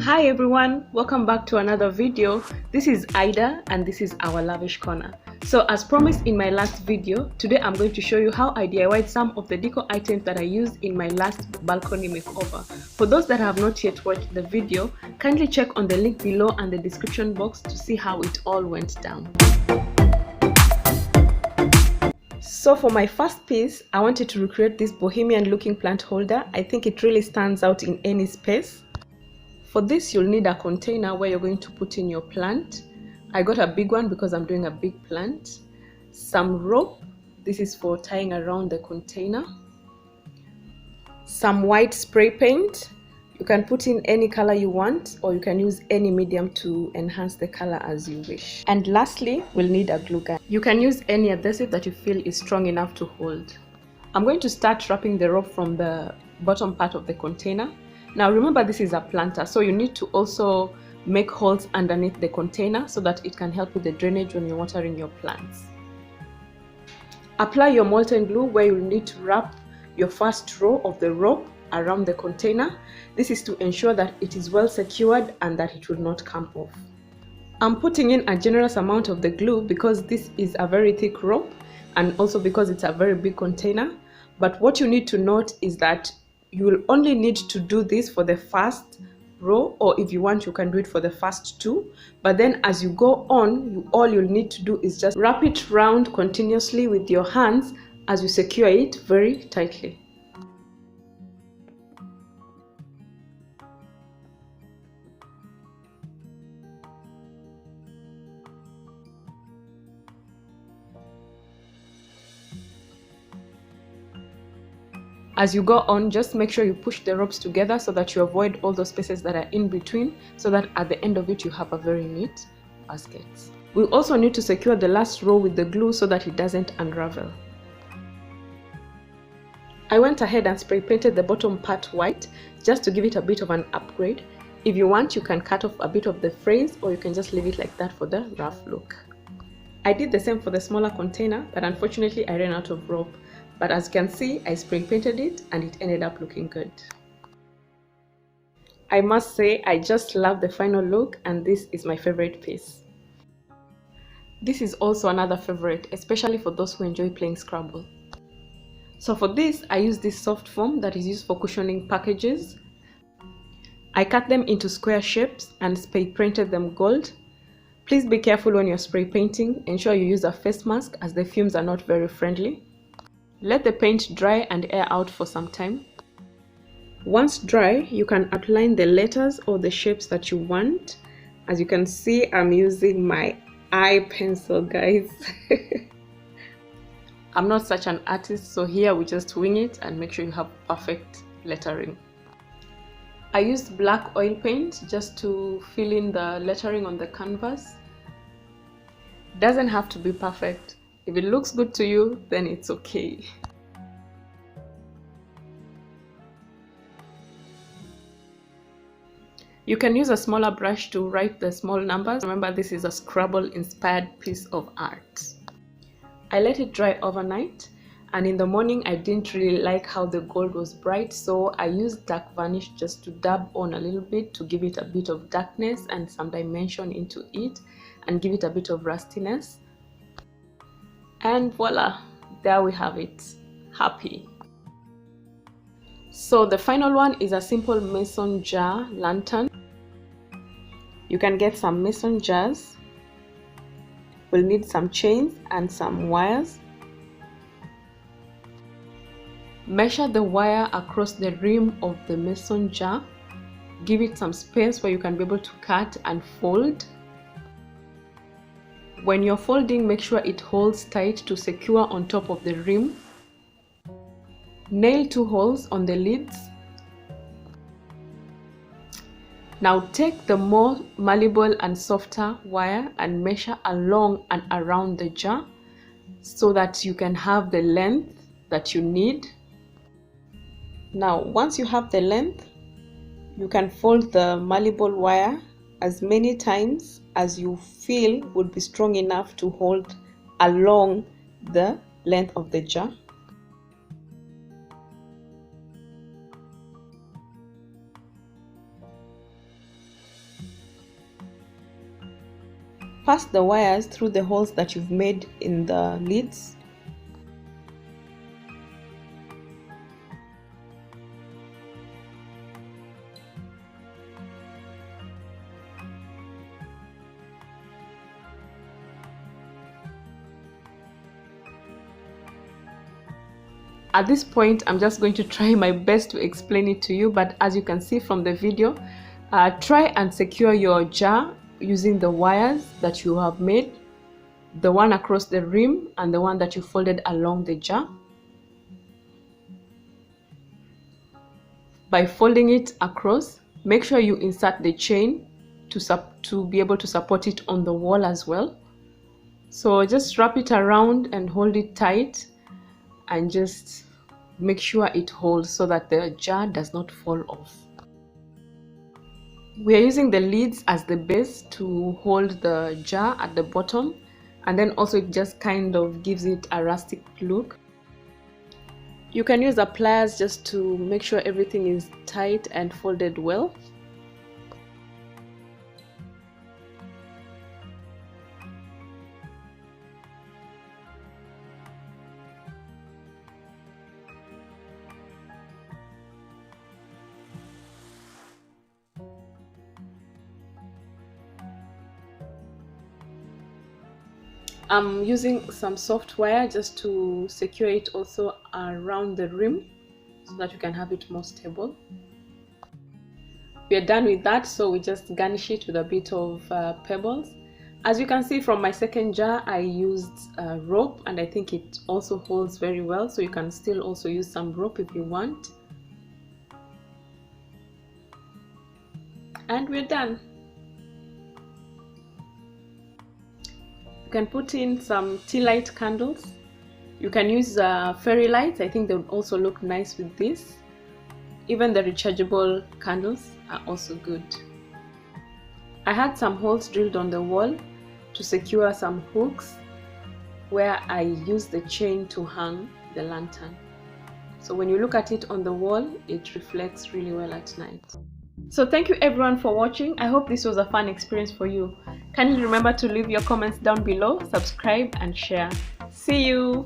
Hi everyone, welcome back to another video. This is Ida and this is our lavish corner. So as promised in my last video, today I'm going to show you how I DIY'd some of the decor items that I used in my last balcony makeover. For those that have not yet watched the video, kindly check on the link below and the description box to see how it all went down. So for my first piece, I wanted to recreate this bohemian looking plant holder. I think it really stands out in any space. For this, you'll need a container where you're going to put in your plant. I got a big one because I'm doing a big plant. Some rope, this is for tying around the container. Some white spray paint. You can put in any color you want, or you can use any medium to enhance the color as you wish. And lastly, we'll need a glue gun. You can use any adhesive that you feel is strong enough to hold. I'm going to start wrapping the rope from the bottom part of the container. Now remember, this is a planter, so you need to also make holes underneath the container so that it can help with the drainage when you're watering your plants. Apply your molten glue where you'll need to wrap your first row of the rope around the container. This is to ensure that it is well secured and that it will not come off. I'm putting in a generous amount of the glue because this is a very thick rope and also because it's a very big container. But what you need to note is that you will only need to do this for the first row, or if you want you can do it for the first two, but then as you go on, all you'll need to do is just wrap it round continuously with your hands as you secure it very tightly. As you go on, just make sure you push the ropes together so that you avoid all those spaces that are in between, so that at the end of it you have a very neat basket. We also need to secure the last row with the glue so that it doesn't unravel. I went ahead and spray painted the bottom part white just to give it a bit of an upgrade. If you want, you can cut off a bit of the phrase, or you can just leave it like that for the rough look. I did the same for the smaller container, but unfortunately I ran out of rope. But as you can see, I spray painted it and it ended up looking good. I must say, I just love the final look, and this is my favorite piece. This is also another favorite, especially for those who enjoy playing Scrabble. So for this, I use this soft foam that is used for cushioning packages. I cut them into square shapes and spray painted them gold. Please be careful when you're spray painting. Ensure you use a face mask as the fumes are not very friendly. Let the paint dry and air out for some time. Once dry, you can outline the letters or the shapes that you want. As you can see, I'm using my eye pencil, guys. I'm not such an artist, so here we just wing it and make sure you have perfect lettering. I used black oil paint just to fill in the lettering on the canvas. Doesn't have to be perfect. If it looks good to you, then it's okay. You can use a smaller brush to write the small numbers. Remember, this is a Scrabble inspired piece of art. I let it dry overnight, and in the morning I didn't really like how the gold was bright, so I used dark varnish just to dab on a little bit to give it a bit of darkness and some dimension into it and give it a bit of rustiness. And voila, there we have it. Happy. So the final one is a simple mason jar lantern. You can get some mason jars. We'll need some chains and some wires. Measure the wire across the rim of the mason jar. Give it some space where you can be able to cut and fold. When you're folding, make sure it holds tight to secure on top of the rim. Nail 2 holes on the lids. Now take the more malleable and softer wire and measure along and around the jar so that you can have the length that you need. Now once you have the length, you can fold the malleable wire as many times as you feel would be strong enough to hold along the length of the jar. pass the wires through the holes that you've made in the lids. At this point, I'm just going to try my best to explain it to you, but as you can see from the video, try and secure your jar using the wires that you have made, the one across the rim and the one that you folded along the jar. By folding it across, make sure you insert the chain to be able to support it on the wall as well. So just wrap it around and hold it tight and just make sure it holds so that the jar does not fall off. We are using the lids as the base to hold the jar at the bottom, and then also it just kind of gives it a rustic look. You can use the pliers just to make sure everything is tight and folded well. I'm using some soft wire just to secure it also around the rim so that you can have it more stable. We are done with that, so we just garnish it with a bit of pebbles. As you can see from my second jar, I used rope, and I think it also holds very well, so you can still also use some rope if you want. And we're done. You can put in some tea light candles. You can use fairy lights. I think they would also look nice with this. Even the rechargeable candles are also good. I had some holes drilled on the wall to secure some hooks where I used the chain to hang the lantern. So when you look at it on the wall, it reflects really well at night. So thank you everyone for watching. I hope this was a fun experience for you. Kindly remember to leave your comments down below, subscribe and share. See you!